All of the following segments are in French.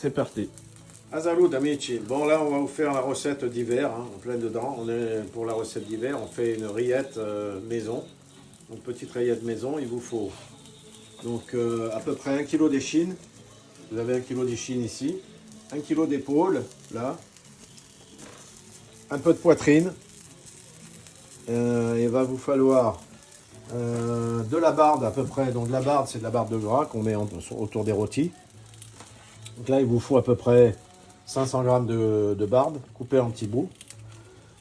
C'est parti. Azalud amici, bon là on va vous faire la recette d'hiver, hein, en plein dedans. Pour la recette d'hiver, on fait une rillette maison, une petite rillette maison. Il vous faut donc à peu près 1 kg d'échine. Vous avez 1 kg d'échine ici, 1 kg d'épaule là, un peu de poitrine. Il va vous falloir de la barde à peu près. Donc la barde, c'est de la barde de gras qu'on met autour des rôtis. Donc là il vous faut à peu près 500 g de barbe coupée en petits bouts.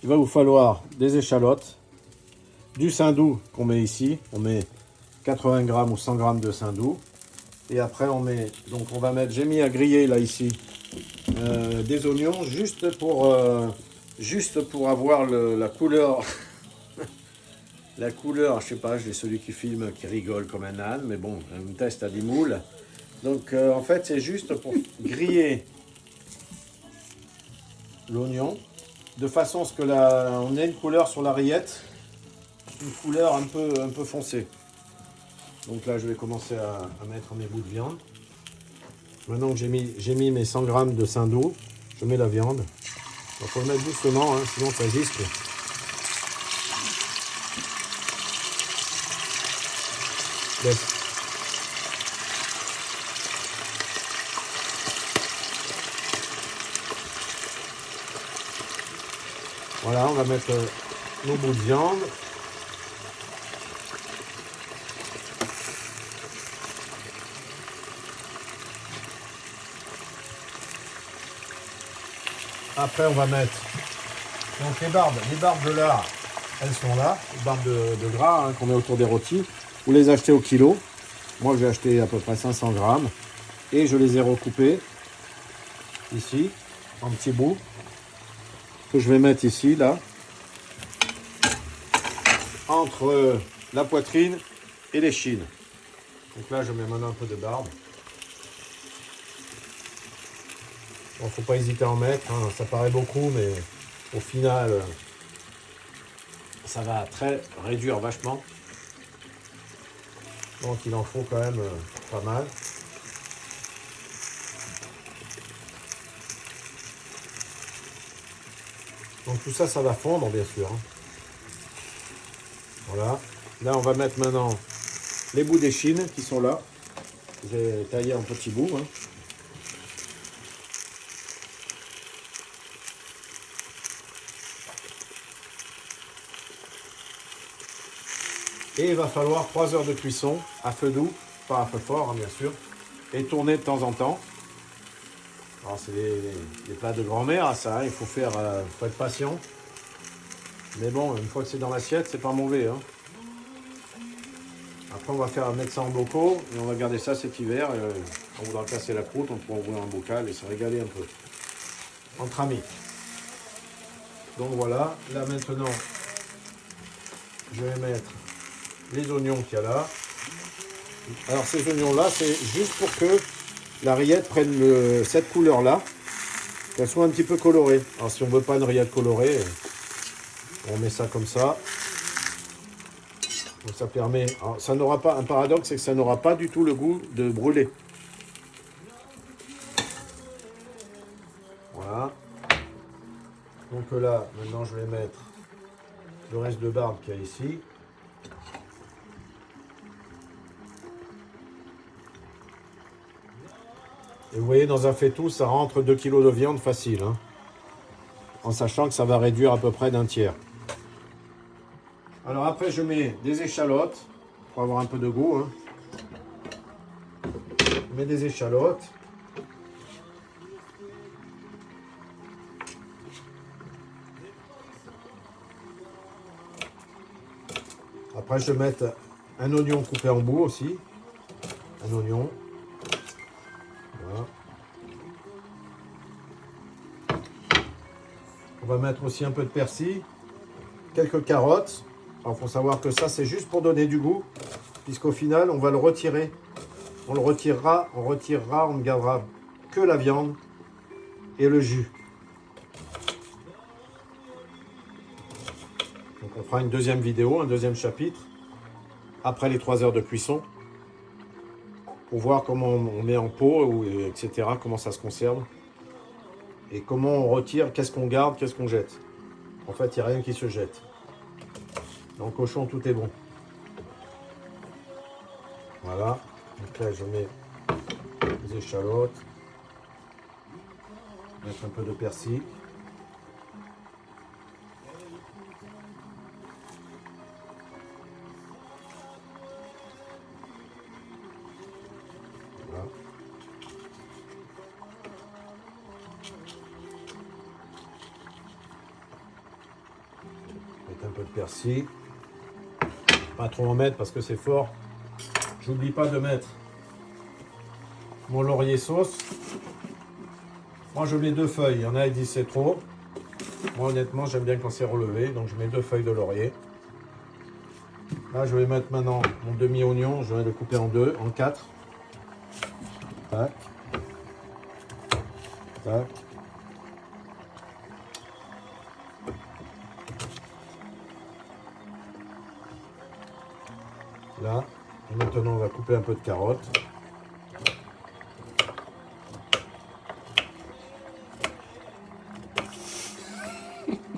Il va vous falloir des échalotes, du saindoux qu'on met ici. On met 80 g ou 100 g de saindoux. Et après on met, donc on va mettre, j'ai mis à griller là ici, des oignons juste pour avoir la couleur. La couleur, je sais pas, j'ai celui qui filme qui rigole comme un âne, mais bon, un test à des moules. Donc en fait c'est juste pour griller l'oignon, de façon à ce que on ait une couleur sur la rillette, une couleur un peu foncée. Donc là, je vais commencer à mettre mes bouts de viande. Maintenant que j'ai mis mes 100 g de saindoux, je mets la viande. Il faut le mettre doucement, hein, sinon ça giscle. Laisse. Voilà, on va mettre nos bouts de viande. Après, on va mettre donc les barbes de lard, elles sont là, les barbes de gras, hein, qu'on met autour des rôtis. Vous les achetez au kilo. Moi, j'ai acheté à peu près 500 g et je les ai recoupées ici en petits bouts que je vais mettre ici, là, entre la poitrine et l'échine. Donc là, je mets maintenant un peu de barbe. Bon, faut pas hésiter à en mettre, hein. Ça paraît beaucoup, mais au final, ça va très réduire vachement. Donc il en faut quand même pas mal. Donc tout ça, ça va fondre, bien sûr, hein. Voilà. Là, on va mettre maintenant les bouts d'échine qui sont là. J'ai taillé en petits bouts, hein. Et il va falloir 3 heures de cuisson à feu doux, pas à feu fort, hein, bien sûr, et tourner de temps en temps. Alors c'est des plats de grand-mère, ça, hein, il faut être patient. Mais bon, une fois que c'est dans l'assiette, c'est pas mauvais, hein. Après, on va mettre ça en bocaux et on va garder ça cet hiver. On voudra casser la croûte, on pourra ouvrir un bocal et se régaler un peu entre amis. Donc voilà, là maintenant, je vais mettre les oignons qu'il y a là. Alors ces oignons-là, c'est juste pour que la rillette prenne cette couleur-là, qu'elle soit un petit peu colorée. Alors si on ne veut pas une rillette colorée, on met ça comme ça. Donc ça permet, alors ça n'aura pas, un paradoxe, c'est que ça n'aura pas du tout le goût de brûler. Voilà. Donc là, maintenant je vais mettre le reste de barbe qu'il y a ici. Et vous voyez, dans un faitout, ça rentre 2 kg de viande facile, hein, en sachant que ça va réduire à peu près d'un tiers. Alors après, je mets des échalotes, pour avoir un peu de goût, hein. Je mets des échalotes. Après, je vais mettre un oignon coupé en bout aussi. Un oignon. Voilà. On va mettre aussi un peu de persil, quelques carottes. Alors, il faut savoir que ça, c'est juste pour donner du goût, puisqu'au final, on va le retirer. On le retirera, on ne gardera que la viande et le jus. Donc, on fera une deuxième vidéo, un deuxième chapitre, après les 3 heures de cuisson. pour voir comment on met en pot, ou, etc., comment ça se conserve. Et comment on retire, qu'est-ce qu'on garde, qu'est-ce qu'on jette. En fait, il n'y a rien qui se jette. Dans le cochon, tout est bon. Voilà. Donc là, je mets les échalotes. Mettre un peu de persil. Voilà. Mettre un peu de persil. Pas trop en mettre parce que c'est fort. J'oublie pas de mettre mon laurier sauce. Moi je mets 2 feuilles. Il y en a qui disent c'est trop. Moi honnêtement j'aime bien quand c'est relevé. Donc je mets 2 feuilles de laurier. Là je vais mettre maintenant mon demi-oignon. Je vais le couper en 2, en 4. Tac. Tac. Là. Et maintenant on va couper un peu de carottes.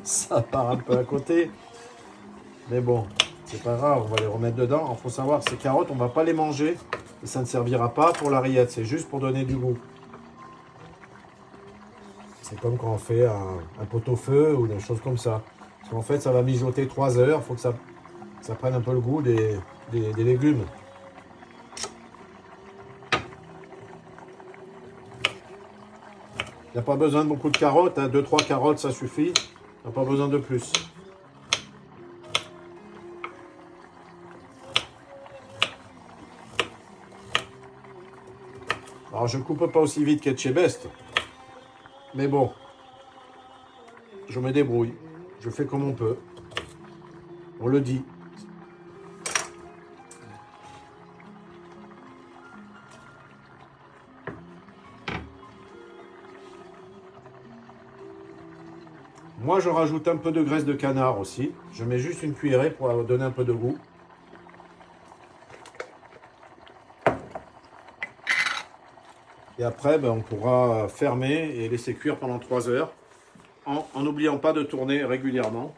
Ça part un peu à côté. Mais bon, c'est pas grave, on va les remettre dedans. Il faut savoir que ces carottes, on va pas les manger. Et ça ne servira pas pour la rillette, c'est juste pour donner du goût. C'est comme quand on fait un pot-au-feu ou des choses comme ça. Parce qu'en fait, ça va mijoter 3 heures. Il faut que ça prenne un peu le goût des légumes. Il n'y a pas besoin de beaucoup de carottes. 2-3 carottes, ça suffit. Il n'y a pas besoin de plus. Alors, je ne coupe pas aussi vite qu'Etchebest. Mais bon, je me débrouille. Je fais comme on peut. On le dit. Moi, je rajoute un peu de graisse de canard aussi. Je mets juste une cuillerée pour donner un peu de goût. Et après, ben, on pourra fermer et laisser cuire pendant 3 heures. En n'oubliant pas de tourner régulièrement.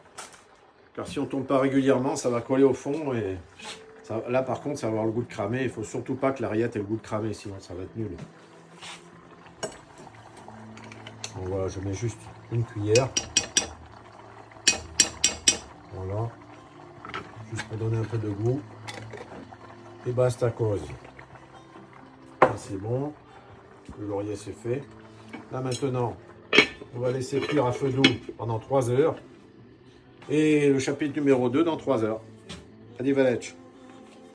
Car si on ne tourne pas régulièrement, ça va coller au fond. Et ça, là, par contre, ça va avoir le goût de cramé. Il ne faut surtout pas que la rillette ait le goût de cramé, sinon ça va être nul. Donc voilà, je mets juste une cuillère. Voilà. Juste pour donner un peu de goût. Et basta cause. Là, c'est bon. Le laurier, c'est fait. Là, maintenant, on va laisser cuire à feu doux pendant 3 heures. Et le chapitre numéro 2 dans 3 heures. Arrivederci.